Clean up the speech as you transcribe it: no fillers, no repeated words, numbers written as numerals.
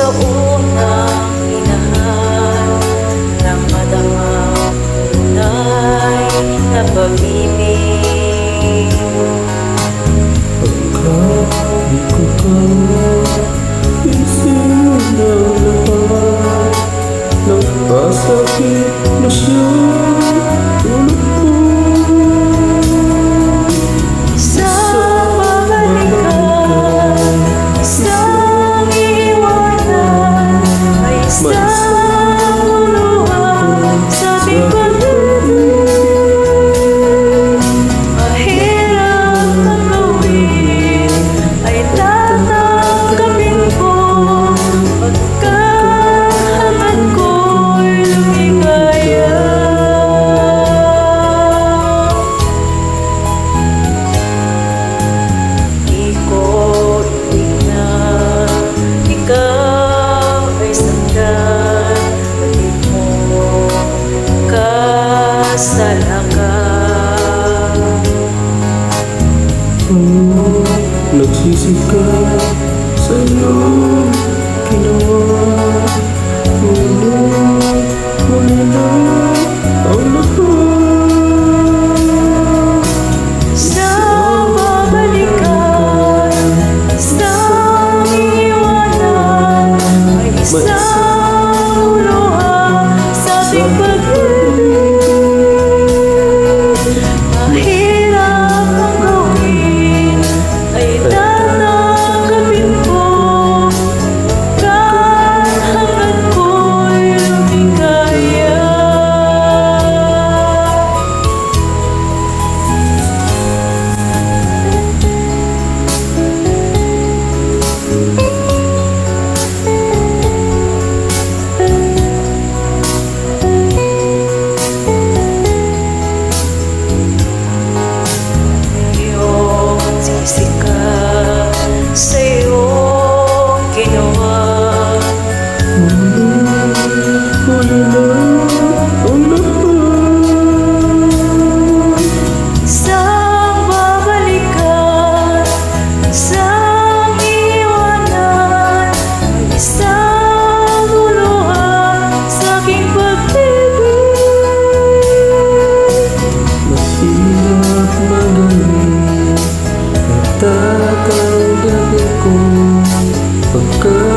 sa unang inahan nang madama tunay na pag-ibig. Pagkat di ko kaya isin ang lahat ng pasakit na siya tulad ko. Isang babalikan, isang iiwanan, ay isang luluhan sa ating pag-ibig. Mahirap ang gawin, ay tatanggapin ko, pagkat ko'y lumigaya. Di ko ibig na ikaw ay saktan, di mo kasalanan. Nagsisi ka sa iyong ginawa, ngunit muli na ang lahat. Isang babalikan, isang iiwanan, ay isang luluhan sa ating pag-ibig. Mahirap ang gawin, ay tatanggapin ko, hanggang ko'y lumigaya. Iyong sisi ka sa iyong ginawa. Muli na ang lahat. Isang babalikan, isang iiwanan, ay isang luluhan sa aking pag-ibig. Mahirap magaling, natatanggapin ko pagkat